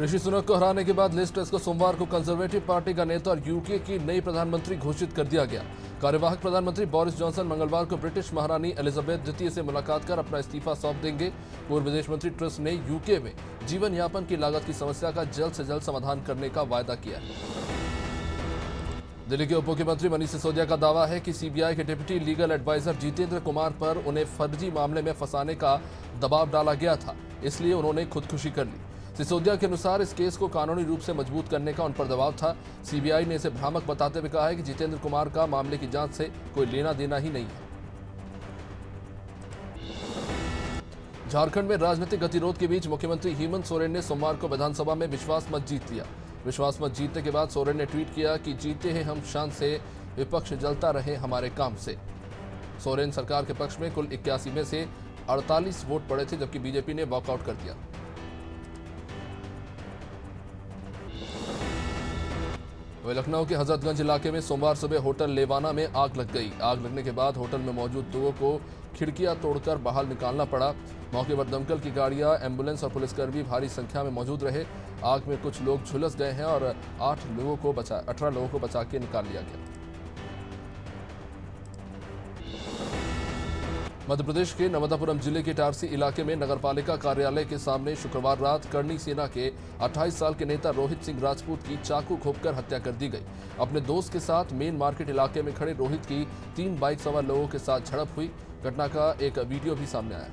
ऋषि सुनक को हराने के बाद लिज ट्रस को सोमवार को कंजर्वेटिव पार्टी का नेता और यूके की नई प्रधानमंत्री घोषित कर दिया गया। कार्यवाहक प्रधानमंत्री बोरिस जॉनसन मंगलवार को ब्रिटिश महारानी एलिजाबेथ द्वितीय से मुलाकात कर अपना इस्तीफा सौंप देंगे। पूर्व विदेश मंत्री ट्रस ने यूके में जीवन यापन की लागत की समस्या का जल्द से जल्द समाधान करने का वायदा किया है। दिल्ली के उप मुख्यमंत्री मनीष सिसोदिया का दावा है कि सीबीआई के deputy legal advisor Jitendra Kumar पर उन्हें फर्जी मामले में फंसाने का दबाव डाला गया था, इसलिए उन्होंने खुदकुशी कर ली। सिसोदिया के अनुसार इस केस को कानूनी रूप से मजबूत करने का उन पर दबाव था। सीबीआई ने इसे भ्रामक बताते हुए कहा है कि जितेंद्र कुमार का मामले की जांच से कोई लेना देना ही नहीं है। झारखंड में राजनीतिक गतिरोध के बीच मुख्यमंत्री हेमंत सोरेन ने सोमवार को विधानसभा में विश्वास मत जीत लिया। विश्वास मत जीतने के बाद सोरेन ने ट्वीट किया कि जीते हैं हम शान से, विपक्ष जलता रहे हमारे काम से। सोरेन सरकार के पक्ष में कुल 81 में से 48 वोट पड़े थे, जबकि बीजेपी ने वॉकआउट कर दिया। वहीं लखनऊ के हजरतगंज इलाके में सोमवार सुबह होटल लेवाना में आग लग गई। आग लगने के बाद होटल में मौजूद लोगों को खिड़कियां तोड़कर बाहर निकालना पड़ा। मौके पर दमकल की गाड़ियां, एम्बुलेंस और पुलिसकर्मी भारी संख्या में मौजूद रहे। आग में कुछ लोग झुलस गए हैं और 18 लोगों को बचा के निकाल लिया गया। मध्य प्रदेश के नर्मदापुरम जिले के इटारसी इलाके में नगरपालिका कार्यालय के सामने शुक्रवार रात करनी सेना के 28 साल के नेता रोहित सिंह राजपूत की चाकू घोंपकर हत्या कर दी गई। अपने दोस्त के साथ मेन मार्केट इलाके में खड़े रोहित की 3 बाइक सवार लोगों के साथ झड़प हुई। घटना का एक वीडियो भी सामने आया।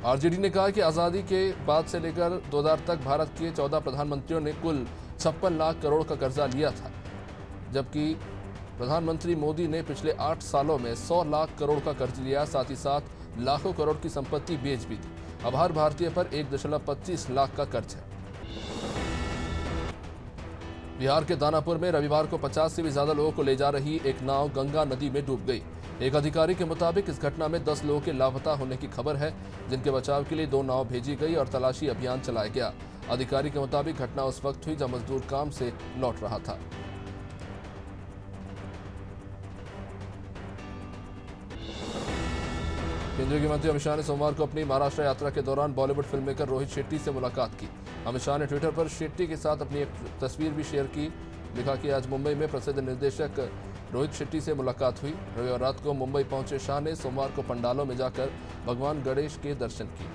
आरजेडी ने कहा कि आजादी के बाद से लेकर 2000 तक भारत के 14 प्रधानमंत्रियों ने कुल 56 लाख करोड़ का कर्जा लिया था, जबकि प्रधानमंत्री मोदी ने पिछले 8 सालों में 100 लाख करोड़ का कर्ज लिया। साथ ही साथ लाखों करोड़ की संपत्ति बेच भी दी। अब हर भारतीय पर 1.25 लाख का कर्ज है। बिहार के दानापुर में रविवार को 50 से भी ज्यादा लोगों को ले जा रही एक नाव गंगा नदी में डूब गई। एक अधिकारी के मुताबिक इस घटना में 10 लोगों के लापता होने की खबर है, जिनके बचाव के लिए 2 नाव भेजी गई और तलाशी अभियान चलाया गया। अधिकारी के मुताबिक घटना उस वक्त हुई जब मजदूर काम से लौट रहा था। केंद्रीय गृह मंत्री अमित शाह ने सोमवार को अपनी महाराष्ट्र यात्रा के दौरान बॉलीवुड फिल्म मेकर रोहित शेट्टी से मुलाकात की। अमित शाह ने ट्विटर पर शेट्टी के साथ अपनी एक तस्वीर भी शेयर की। लिखा कि आज मुंबई में प्रसिद्ध निर्देशक रोहित शेट्टी से मुलाकात हुई। रविवार रात को मुंबई पहुंचे शाह ने सोमवार को पंडालों में जाकर भगवान गणेश के दर्शन किए।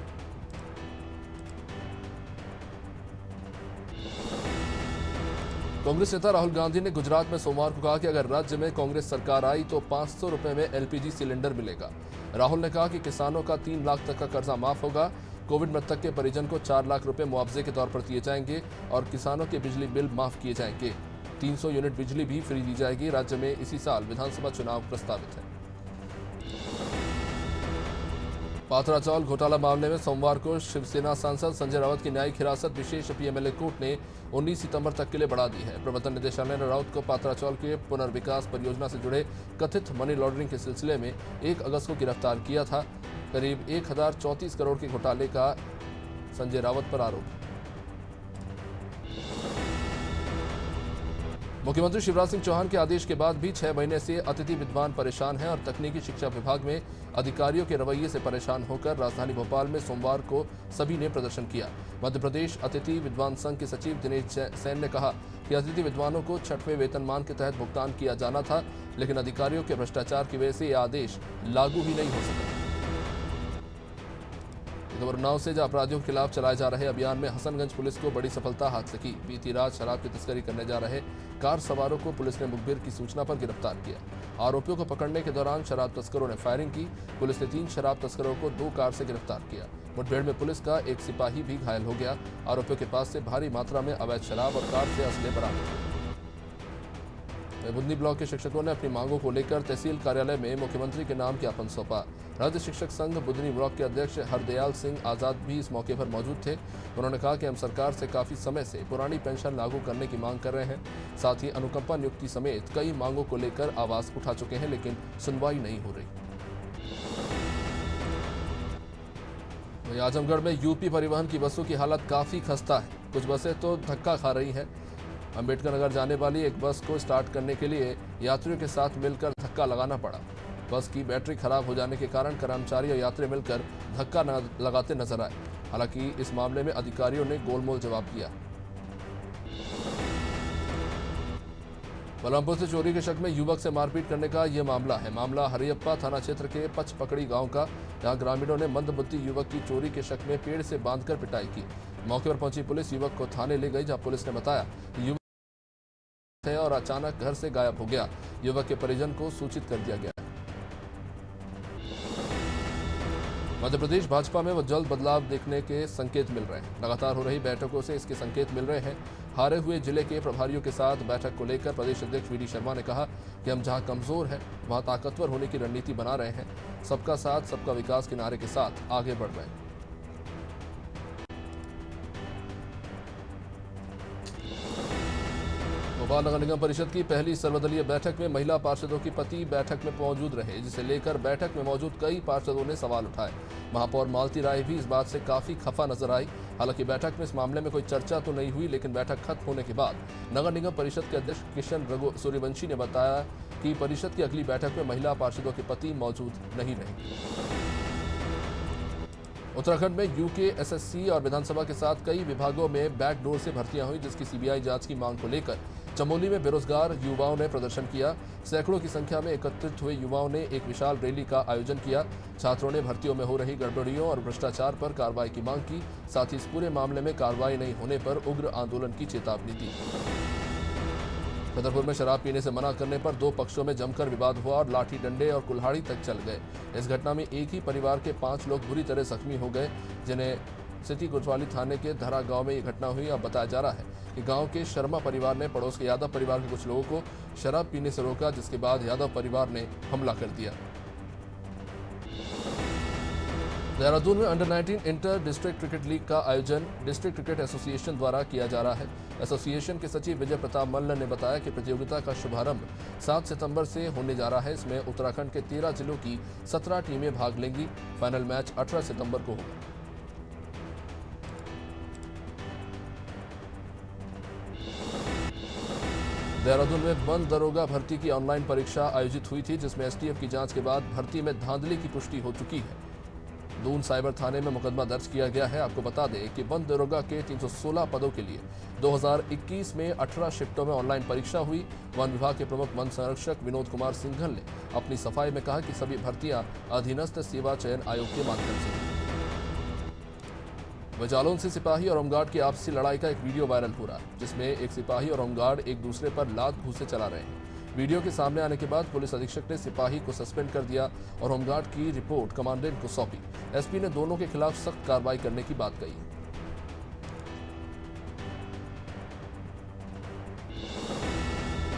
कांग्रेस नेता राहुल गांधी ने गुजरात में सोमवार को कहा कि अगर राज्य में कांग्रेस सरकार आई तो 500 रुपए में एलपीजी सिलेंडर मिलेगा। राहुल ने कहा कि किसानों का 3 लाख तक का कर्जा माफ होगा। कोविड मृतक के परिजन को 4 लाख रुपए मुआवजे के तौर पर दिए जाएंगे और किसानों के बिजली बिल माफ किए जाएंगे। 300 यूनिट बिजली भी फ्री दी जाएगी। राज्य में इसी साल विधानसभा चुनाव प्रस्तावित है। पात्रा चावल घोटाला मामले में सोमवार को शिवसेना सांसद संजय राउत की न्यायिक हिरासत विशेष पीएमएलए कोर्ट ने 19 सितंबर तक के लिए बढ़ा दी है। प्रवर्तन निदेशालय ने राउत को पात्रा चावल के पुनर्विकास परियोजना से जुड़े कथित मनी लॉन्ड्रिंग के सिलसिले में 1 अगस्त को गिरफ्तार किया था। करीब 1034 करोड़ के घोटाले का संजय राउत पर आरोप है। मुख्यमंत्री शिवराज सिंह चौहान के आदेश के बाद भी 6 महीने से अतिथि विद्वान परेशान हैं और तकनीकी शिक्षा विभाग में अधिकारियों के रवैये से परेशान होकर राजधानी भोपाल में सोमवार को सभी ने प्रदर्शन किया। मध्य प्रदेश अतिथि विद्वान संघ के सचिव दिनेश सेन ने कहा कि अतिथि विद्वानों को 6वें वेतनमान के तहत भुगतान किया जाना था, लेकिन अधिकारियों के भ्रष्टाचार की वजह से यह आदेश लागू ही नहीं हो सका। उन्नाव से अपराधियों के खिलाफ चलाए जा रहे अभियान में हसनगंज पुलिस को बड़ी सफलता हाथ लगी। बीती रात शराब की तस्करी करने जा रहे कार सवारों को पुलिस ने मुखबिर की सूचना पर गिरफ्तार किया। आरोपियों को पकड़ने के दौरान शराब तस्करों ने फायरिंग की। पुलिस ने 3 शराब तस्करों को 2 कार से गिरफ्तार किया। मुठभेड़ में पुलिस का एक सिपाही भी घायल हो गया। आरोपियों के पास से भारी मात्रा में अवैध शराब और कार से असले बरामद हुए। बुंदी ब्लॉक के शिक्षकों ने अपनी मांगों को लेकर तहसील कार्यालय में मुख्यमंत्री के नाम ज्ञापन सौंपा। राज्य शिक्षक संघ बुधनी ब्लॉक के अध्यक्ष हरदयाल सिंह आजाद भी इस मौके पर मौजूद थे। उन्होंने कहा कि हम सरकार से काफी समय से पुरानी पेंशन लागू करने की मांग कर रहे हैं। साथ ही अनुकंपा नियुक्ति समेत कई मांगों को लेकर आवाज उठा चुके हैं, लेकिन सुनवाई नहीं हो रही। वहीं आजमगढ़ में यूपी परिवहन की बसों की हालत काफी खस्ता है। कुछ बसें तो धक्का खा रही हैं। अम्बेडकर नगर जाने वाली एक बस को स्टार्ट करने के लिए यात्रियों के साथ मिलकर धक्का लगाना पड़ा। बस की बैटरी खराब हो जाने के कारण कर्मचारी और यात्री मिलकर धक्का लगाते नजर आए। हालांकि इस मामले में अधिकारियों ने गोलमोल जवाब दिया। बलरामपुर से चोरी के शक में युवक से मारपीट करने का यह मामला है। मामला हरियप्पा थाना क्षेत्र के पचपकड़ी गांव का, जहां ग्रामीणों ने मंदबुद्धि युवक की चोरी के शक में पेड़ से बांधकर पिटाई की। मौके पर पहुंची पुलिस युवक को थाने ले गई, जहां पुलिस ने बताया कि युवक है और अचानक घर से गायब हो गया। युवक के परिजन को सूचित कर दिया गया। मध्य प्रदेश भाजपा में वो जल्द बदलाव देखने के संकेत मिल रहे हैं। लगातार हो रही बैठकों से इसके संकेत मिल रहे हैं। हारे हुए जिले के प्रभारियों के साथ बैठक को लेकर प्रदेश अध्यक्ष वीडी शर्मा ने कहा कि हम जहां कमजोर हैं वहां ताकतवर होने की रणनीति बना रहे हैं। सबका साथ सबका विकास के नारे के साथ आगे बढ़ रहे हैं। भोपाल नगर निगम परिषद की पहली सर्वदलीय बैठक में महिला पार्षदों की पति बैठक में मौजूद रहे, जिसे लेकर बैठक में मौजूद कई पार्षदों ने सवाल उठाए। महापौर मालती राय भी इस बात से काफी खफा नजर आई। हालांकि बैठक में इस मामले में कोई चर्चा तो नहीं हुई, लेकिन बैठक खत्म होने के बाद नगर निगम परिषद के अध्यक्ष किशन सूर्यवंशी ने बताया कि परिषद की अगली बैठक में महिला पार्षदों के पति मौजूद नहीं रहेंगे। उत्तराखंड में यूके, एसएससी और विधानसभा के साथ कई विभागों में बैकडोर से भर्तियां हुई, जिसकी सीबीआई जांच की मांग को लेकर चमोली में बेरोजगार युवाओं ने प्रदर्शन किया। सैकड़ों की संख्या में एकत्रित हुए युवाओं ने एक विशाल रैली का आयोजन किया। छात्रों ने भर्तियों में हो रही गड़बड़ियों और भ्रष्टाचार पर कार्रवाई की मांग की। साथ ही इस पूरे मामले में कार्रवाई नहीं होने पर उग्र आंदोलन की चेतावनी दी। छतरपुर में शराब पीने से मना करने पर दो पक्षों में जमकर विवाद हुआ और लाठी डंडे और कुल्हाड़ी तक चल गए। इस घटना में एक ही परिवार के 5 लोग बुरी तरह जख्मी हो गए, जिन्हें सिटी कोतवाली थाने के धरा गांव में ये घटना हुई। अब बताया जा रहा है कि गांव के शर्मा परिवार ने पड़ोस के यादव परिवार के कुछ लोगों को शराब पीने से रोका, जिसके बाद यादव परिवार ने हमला कर दिया। देहरादून में under 19 inter district cricket league का आयोजन डिस्ट्रिक्ट क्रिकेट एसोसिएशन द्वारा किया जा रहा है। एसोसिएशन के सचिव विजय प्रताप मल्ल ने बताया कि प्रतियोगिता का शुभारंभ 7 सितंबर से होने जा रहा है। इसमें उत्तराखंड के 13 जिलों की 17 टीमें भाग लेंगी। फाइनल मैच 18 सितंबर को होगा। देहरादून में वन दरोगा भर्ती की ऑनलाइन परीक्षा आयोजित हुई थी, जिसमें एसटीएफ की जांच के बाद भर्ती में धांधली की पुष्टि हो चुकी है। दून साइबर थाने में मुकदमा दर्ज किया गया है। आपको बता दें कि वन दरोगा के 316 पदों के लिए 2021 में 18 शिफ्टों में ऑनलाइन परीक्षा हुई। वन विभाग के प्रमुख वन संरक्षक विनोद कुमार सिंघल ने अपनी सफाई में कहा कि सभी भर्तियां अधीनस्थ सेवा चयन आयोग के माध्यम से हुई। जालौन से सिपाही और होमगार्ड की आपसी लड़ाई का एक वीडियो वायरल हो रहा है, जिसमें एक सिपाही और होमगार्ड एक दूसरे पर लात घूंसे चला रहे हैं। वीडियो के सामने आने के बाद पुलिस अधीक्षक ने सिपाही को सस्पेंड कर दिया और होमगार्ड की रिपोर्ट कमांडेंट को सौंपी। एसपी ने दोनों के खिलाफ सख्त कार्रवाई करने की बात कही।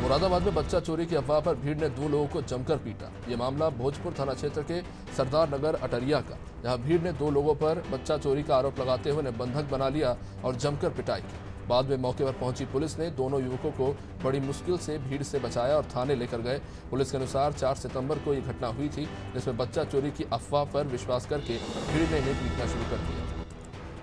मुरादाबाद में बच्चा चोरी की अफवाह पर भीड़ ने 2 लोगों को जमकर पीटा। यह मामला भोजपुर थाना क्षेत्र के सरदार नगर अटरिया का, जहां भीड़ ने 2 लोगों पर बच्चा चोरी का आरोप लगाते हुए उन्हें बंधक बना लिया और जमकर पिटाई की। बाद में मौके पर पहुंची पुलिस ने दोनों युवकों को बड़ी मुश्किल से भीड़ से बचाया और थाने लेकर गए। पुलिस के अनुसार 4 सितंबर को यह घटना हुई थी, जिसमें बच्चा चोरी की अफवाह पर विश्वास करके भीड़ ने इन्हें पीटना शुरू कर दिया।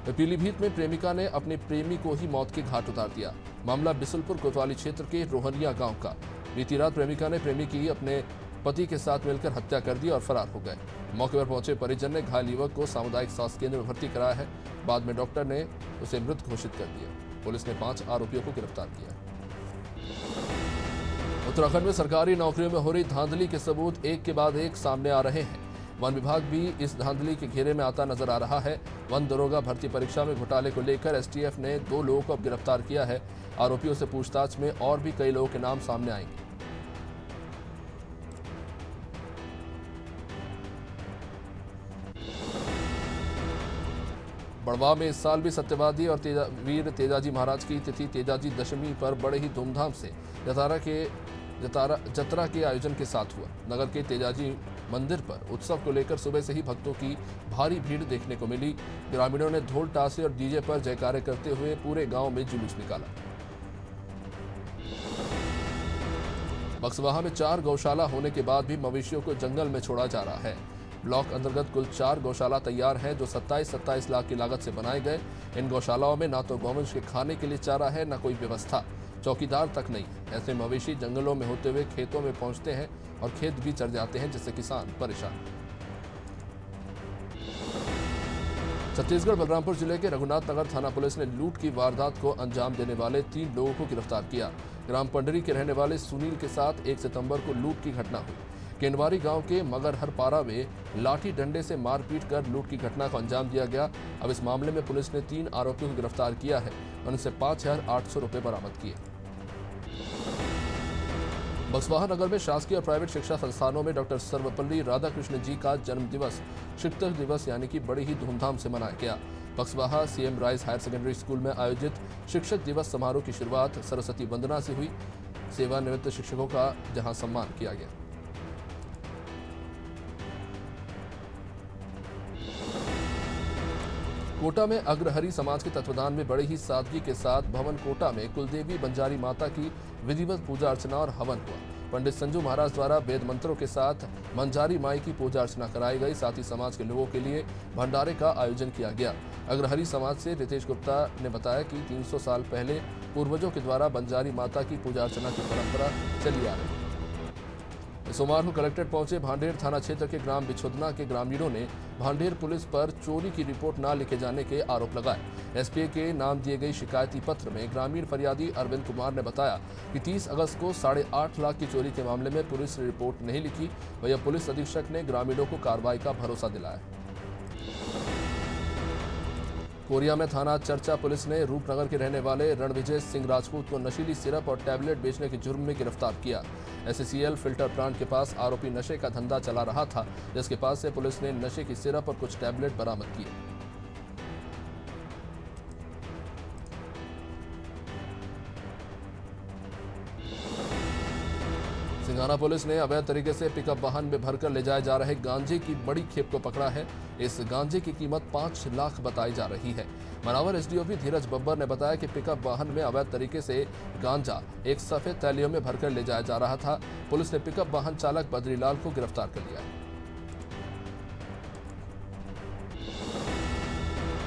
पीलीभीत में प्रेमिका ने अपने प्रेमी को ही मौत के घाट उतार दिया। मामला बिसुलपुर कोतवाली क्षेत्र के रोहनिया गांव का। बीती रात प्रेमिका ने प्रेमी की अपने पति के साथ मिलकर हत्या कर दी और फरार हो गए। मौके पर पहुंचे परिजन ने घायल युवक को सामुदायिक स्वास्थ्य केंद्र में भर्ती कराया है। बाद में डॉक्टर ने उसे मृत घोषित कर दिया। पुलिस ने 5 आरोपियों को गिरफ्तार किया। उत्तराखंड में सरकारी नौकरियों में हो रही धांधली के सबूत एक के बाद एक सामने आ रहे हैं। वन विभाग भी इस धांधली के घेरे में आता नजर आ रहा है। वन दरोगा भर्ती परीक्षा में घोटाले को लेकर एसटीएफ ने 2 लोगों को अब गिरफ्तार किया है। आरोपियों से पूछताछ में और भी कई लोगों के नाम सामने आएंगे। बड़वा में इस साल भी सत्यवादी और वीर तेजाजी महाराज की तिथि तेजाजी दशमी पर बड़े ही धूमधाम से जतरा के आयोजन के साथ हुआ। नगर के तेजाजी मंदिर पर उत्सव को लेकर सुबह से ही भक्तों की भारी भीड़ देखने को मिली। ग्रामीणों ने ढोल ताशे और डीजे पर जयकारे करते हुए पूरे गांव में जुलूस निकाला। बक्सवाहा में 4 गौशाला होने के बाद भी मवेशियों को जंगल में छोड़ा जा रहा है। ब्लॉक अंतर्गत कुल 4 गौशाला तैयार हैं, जो 27 लाख की लागत से बनाए गए। इन गौशालाओं में ना तो गौवंश के खाने के लिए चारा है, ना कोई व्यवस्था। चौकीदार तक नहीं है। ऐसे मवेशी जंगलों में होते हुए खेतों में पहुंचते हैं और खेत भी चर जाते हैं, जिससे किसान परेशान। छत्तीसगढ़ बलरामपुर जिले के रघुनाथ नगर थाना पुलिस ने लूट की वारदात को अंजाम देने वाले 3 लोगों को गिरफ्तार किया। ग्राम पंडरी के रहने वाले सुनील के साथ 1 सितंबर को लूट की घटना हुई। केंडवारी गांव के मगरहरपारा में लाठी डंडे से मारपीट कर लूट की घटना को अंजाम दिया गया। अब इस मामले में पुलिस ने 3 आरोपियों को गिरफ्तार किया है, उनसे 5,800 रुपये बरामद किए। बक्सवाहा नगर में शासकीय और प्राइवेट शिक्षा संस्थानों में डॉक्टर सर्वपल्ली राधाकृष्ण जी का जन्म दिवस, शिक्षक दिवस यानी कि बड़ी ही धूमधाम से मनाया गया। Buxwaha CM rise higher secondary school में आयोजित शिक्षक दिवस समारोह की शुरुआत सरस्वती वंदना से हुई। सेवानिवृत्त शिक्षकों का जहां सम्मान किया गया। कोटा में अग्रहरी समाज के तत्वाधान में बड़े ही सादगी के साथ भवन कोटा में कुलदेवी बंजारी माता की विधिवत पूजा अर्चना और हवन हुआ। पंडित संजू महाराज द्वारा वेद मंत्रों के साथ बंजारी माई की पूजा अर्चना कराई गई। साथ ही समाज के लोगों के लिए भंडारे का आयोजन किया गया। अग्रहरी समाज से रितेश गुप्ता ने बताया कि 300 साल पहले पूर्वजों के द्वारा बंजारी माता की पूजा अर्चना की परंपरा चली आ रही है। सोमवार को कलेक्ट्रेट पहुंचे भांडेर थाना क्षेत्र के ग्राम बिछोदना के ग्रामीणों ने भांडेर पुलिस पर चोरी की रिपोर्ट न लिखे जाने के आरोप लगाए। एसपीए के नाम दिए गई शिकायती पत्र में ग्रामीण फरियादी अरविंद कुमार ने बताया कि 30 अगस्त को 8.5 लाख की चोरी के मामले में पुलिस ने रिपोर्ट नहीं लिखी। वहीं पुलिस अधीक्षक ने ग्रामीणों को कार्रवाई का भरोसा दिलाया। कोरिया में थाना चर्चा पुलिस ने रूपनगर के रहने वाले रणविजय सिंह राजपूत को नशीली सिरप और टैबलेट बेचने के जुर्म में गिरफ्तार किया। एससीएल फिल्टर प्लांट के पास आरोपी नशे का धंधा चला रहा था, जिसके पास से पुलिस ने नशे की सिरप और कुछ टैबलेट बरामद किए। सिंघाना पुलिस ने अवैध तरीके से पिकअप वाहन में भरकर ले जाए जा रहे गांजे की बड़ी खेप को पकड़ा है। इस गांजे की कीमत 5 लाख बताई जा रही है। मनावर एसडीओपी धीरज बब्बर ने बताया कि पिकअप वाहन में अवैध तरीके से गांजा एक सफेद थैलियों में भरकर ले जाया जा रहा था। पुलिस ने पिकअप वाहन चालक बद्रीलाल को गिरफ्तार कर लिया है।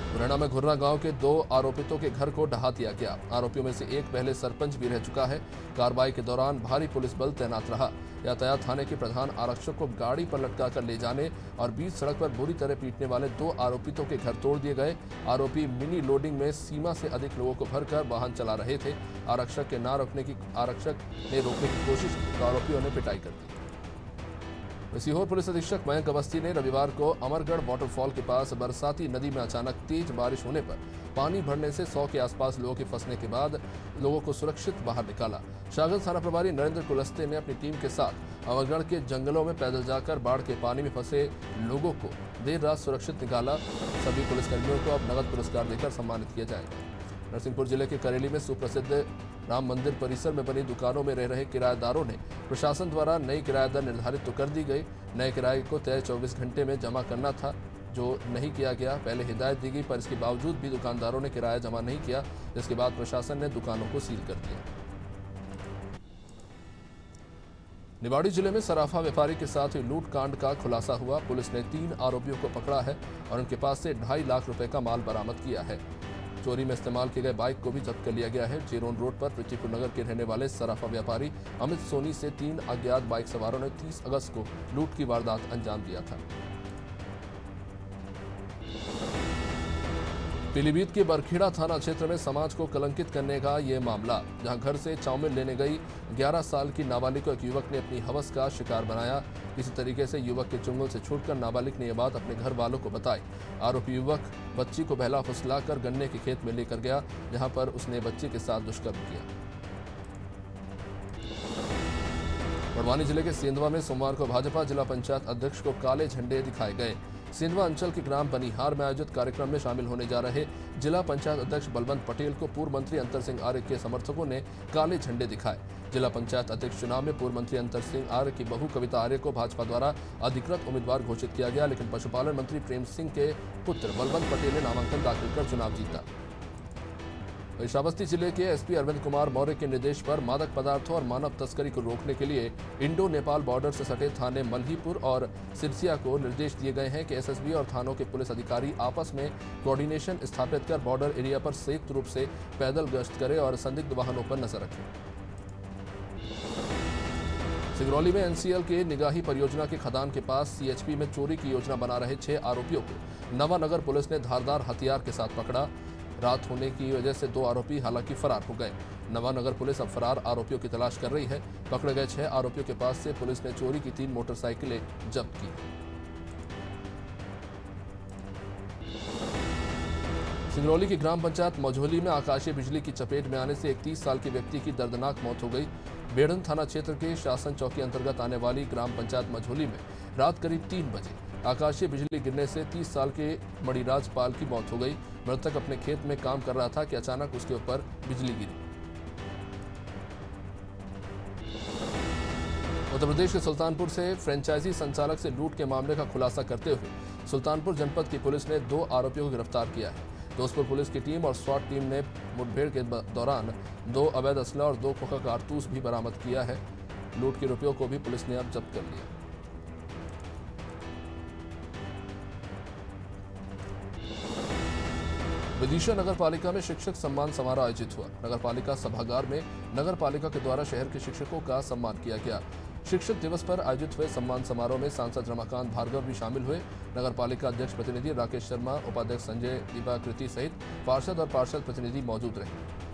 मुरैना में घुर्रा गांव के 2 आरोपितों के घर को ढहा दिया गया। आरोपियों में से एक पहले सरपंच भी रह चुका है। कार्रवाई के दौरान भारी पुलिस बल तैनात रहा। यातायात थाने के प्रधान आरक्षक को गाड़ी पर लटकाकर ले जाने और बीच सड़क पर बुरी तरह पीटने वाले 2 आरोपितों के घर तोड़ दिए गए। आरोपी मिनी लोडिंग में सीमा से अधिक लोगों को भरकर वाहन चला रहे थे। आरक्षक ने रोकने की कोशिश की तो आरोपियों ने पिटाई कर दी। सीहोर पुलिस अधीक्षक मयंक अवस्थी ने रविवार को अमरगढ़ वाटरफॉल के पास बरसाती नदी में अचानक तेज बारिश होने पर पानी भरने से 100 के आसपास लोगों के फंसने के बाद लोगों को सुरक्षित बाहर निकाला। शाहगंज थाना प्रभारी नरेंद्र कुलस्ते ने अपनी टीम के साथ अमरगढ़ के जंगलों में पैदल जाकर बाढ़ के पानी में फंसे लोगों को देर रात सुरक्षित निकाला। सभी पुलिसकर्मियों को अब नगद पुरस्कार देकर सम्मानित किया जाएगा। नरसिंहपुर जिले के करेली में सुप्रसिद्ध राम मंदिर परिसर में बनी दुकानों में रह रहे किराएदारों ने प्रशासन द्वारा नई किराया दर निर्धारित तो कर दी गई। नए किराए को तय 24 घंटे में जमा करना था, जो नहीं किया गया। पहले हिदायत दी गई, पर इसके बावजूद भी दुकानदारों ने किराया जमा नहीं किया, जिसके बाद प्रशासन ने दुकानों को सील कर दिया। निवाड़ी जिले में सराफा व्यापारी के साथ हुई लूटकांड का खुलासा हुआ। पुलिस ने 3 आरोपियों को पकड़ा है और उनके पास से 2.5 लाख रुपए का माल बरामद किया है। चोरी में इस्तेमाल किए गए बाइक को भी जब्त कर लिया गया है। जेरोन रोड पर पृथ्वीपुर नगर के रहने वाले सराफा व्यापारी अमित सोनी से 3 अज्ञात बाइक सवारों ने 30 अगस्त को लूट की वारदात अंजाम दिया था। पीलीभीत के बरखेड़ा थाना क्षेत्र में समाज को कलंकित करने का ये मामला, जहां घर से चाउमीन लेने गई 11 साल की नाबालिग को एक युवक ने अपनी हवस का शिकार बनाया। इसी तरीके से युवक के चुंगल से छूटकर नाबालिग ने यह बात अपने घर वालों को बताई। आरोपी युवक बच्ची को बहला फुसलाकर गन्ने के खेत में लेकर गया, जहां पर उसने बच्ची के साथ दुष्कर्म किया। बड़वानी जिले के सेंधवा में सोमवार को भाजपा जिला पंचायत अध्यक्ष को काले झंडे दिखाए गए। सेंधवा अंचल के ग्राम बनिहार में आयोजित कार्यक्रम में शामिल होने जा रहे जिला पंचायत अध्यक्ष बलवंत पटेल को पूर्व मंत्री अंतर सिंह आर्य के समर्थकों ने काले झंडे दिखाए। जिला पंचायत अध्यक्ष चुनाव में पूर्व मंत्री अंतर सिंह आर्य की बहू कविता आर्य को भाजपा द्वारा अधिकृत उम्मीदवार घोषित किया गया, लेकिन पशुपालन मंत्री प्रेम सिंह के पुत्र बलवंत पटेल ने नामांकन दाखिल कर चुनाव जीता। श्रावस्ती जिले के एसपी अरविंद कुमार मौर्य के निर्देश पर मादक पदार्थों और मानव तस्करी को रोकने के लिए इंडो नेपाल बॉर्डर से सटे थाने मल्हीपुर और सिरसिया को निर्देश दिए गए हैं कि एसएसबी और थानों के पुलिस अधिकारी आपस में कोऑर्डिनेशन स्थापित कर बॉर्डर एरिया पर संयुक्त रूप से पैदल गश्त करें और संदिग्ध वाहनों पर नजर रखें। सिंगरौली में एनसीएल के निगाही परियोजना के खदान के पास सीएचपी में चोरी की योजना बना रहे 6 आरोपियों को नवानगर पुलिस ने धारदार हथियार के साथ पकड़ा। रात होने की वजह से 2 आरोपी हालांकि फरार हो गए। नवानगर पुलिस अब फरार आरोपियों की तलाश कर रही है। पकड़े गए 6 आरोपियों के पास से पुलिस ने चोरी की 3 मोटरसाइकिलें जब्त की। सिंगरौली की ग्राम पंचायत मझौली में आकाशीय बिजली की चपेट में आने से एक 30 साल के व्यक्ति की दर्दनाक मौत हो गई। बेड़न थाना क्षेत्र के शासन चौकी अंतर्गत आने वाली ग्राम पंचायत मझौली में रात करीब 3 बजे आकाशीय बिजली गिरने से 30 साल के मणिराज पाल की मौत हो गई। मृतक अपने खेत में काम कर रहा था कि अचानक उसके ऊपर बिजली गिरी। उत्तर प्रदेश के सुल्तानपुर से फ्रेंचाइजी संचालक से लूट के मामले का खुलासा करते हुए सुल्तानपुर जनपद की पुलिस ने 2 आरोपियों को गिरफ्तार किया है। दोस्तपुर पुलिस की टीम और स्वाट टीम ने मुठभेड़ के दौरान 2 अवैध असला और 2 खोखा कारतूस भी बरामद किया है। लूट के रुपयों को भी पुलिस ने अब जब्त कर लिया। विदिशा नगर पालिका में शिक्षक सम्मान समारोह आयोजित हुआ। नगर पालिका सभागार में नगर पालिका के द्वारा शहर के शिक्षकों का सम्मान किया गया। शिक्षक दिवस पर आयोजित हुए सम्मान समारोह में सांसद रमाकांत भार्गव भी शामिल हुए। नगर पालिका अध्यक्ष प्रतिनिधि राकेश शर्मा, उपाध्यक्ष संजय दीपाकृति सहित पार्षद और पार्षद प्रतिनिधि मौजूद रहे।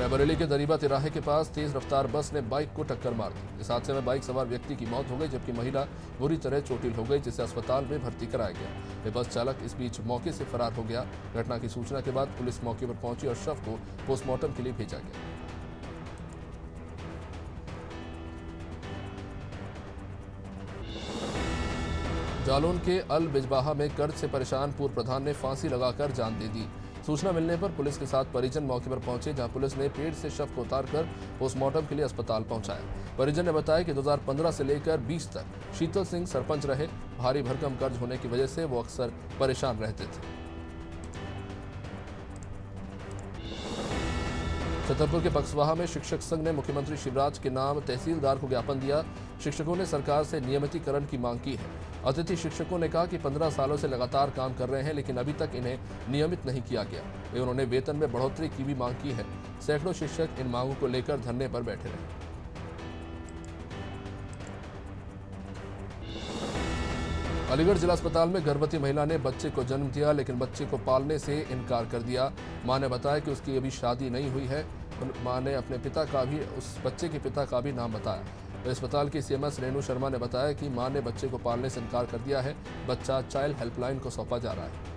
बरेली के दरीबा तिराहे के पास तेज रफ्तार बस ने बाइक को टक्कर मार दी। इस हादसे में बाइक सवार व्यक्ति की मौत हो गई जबकि महिला बुरी तरह चोटिल हो गई, जिसे अस्पताल में भर्ती कराया गया। ये बस चालक इस बीच मौके से फरार हो गया। घटना की सूचना के बाद पुलिस मौके पर पहुंची और शव को पोस्टमार्टम के लिए भेजा गया। जालौन के अल बिजबाहा में कर्ज से परेशान पूर्व प्रधान ने फांसी लगाकर जान दे दी। सूचना मिलने पर पुलिस के साथ परिजन मौके पर पहुंचे, जहां पुलिस ने पेड़ से शव को उतारकर पोस्टमार्टम के लिए अस्पताल पहुंचाया। परिजन ने बताया कि 2015 से लेकर 20 तक शीतल सिंह सरपंच रहे। भारी भरकम कर्ज होने की वजह से वो अक्सर परेशान रहते थे। छतरपुर के बक्सवाहा में शिक्षक संघ ने मुख्यमंत्री शिवराज के नाम तहसीलदार को ज्ञापन दिया। शिक्षकों ने सरकार से नियमितीकरण की मांग की है। अतिथि शिक्षकों ने कहा कि 15 सालों से लगातार काम कर रहे हैं, लेकिन अभी तक इन्हें नियमित नहीं किया गया। उन्होंने वेतन में बढ़ोतरी की भी मांग की है। सैकड़ों शिक्षक इन मांगों को लेकर धरने पर बैठे रहे। अलीगढ़ जिला अस्पताल में गर्भवती महिला ने बच्चे को जन्म दिया, लेकिन बच्चे को पालने से इनकार कर दिया। मां ने बताया कि उसकी अभी शादी नहीं हुई है। मां ने अपने उस बच्चे के पिता का भी नाम बताया। अस्पताल की सीएमएस रेणु शर्मा ने बताया कि मां ने बच्चे को पालने से इनकार कर दिया है। बच्चा चाइल्ड हेल्पलाइन को सौंपा जा रहा है।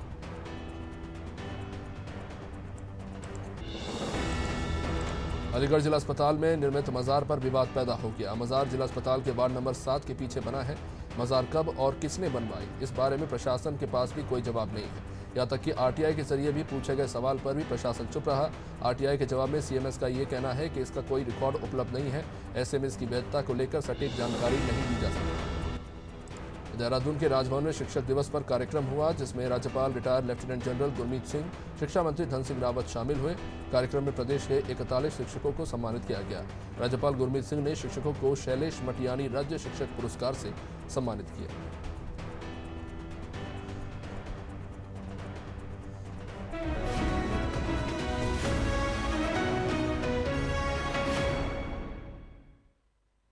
अलीगढ़ जिला अस्पताल में निर्मित मजार पर विवाद पैदा हो गया। मजार जिला अस्पताल के वार्ड नंबर 7 के पीछे बना है। मजार कब और किसने बनवाई, इस बारे में प्रशासन के पास भी कोई जवाब नहीं है। यहाँ तक कि आरटीआई के जरिए भी पूछे गए सवाल पर भी प्रशासन चुप रहा। आरटीआई के जवाब में सीएमएस का ये कहना है कि इसका कोई रिकॉर्ड उपलब्ध नहीं है। ऐसे में इसकी वैधता को लेकर सटीक जानकारी नहीं दी जा सकती। देहरादून के राजभवन में शिक्षक दिवस पर कार्यक्रम हुआ, जिसमें राज्यपाल retired lieutenant general Gurmeet Singh, शिक्षा मंत्री धन सिंह रावत शामिल हुए। कार्यक्रम में प्रदेश के 41 शिक्षकों को सम्मानित किया गया। राज्यपाल गुरमीत सिंह ने शिक्षकों को शैलेश मटियानी राज्य शिक्षक पुरस्कार से सम्मानित किया।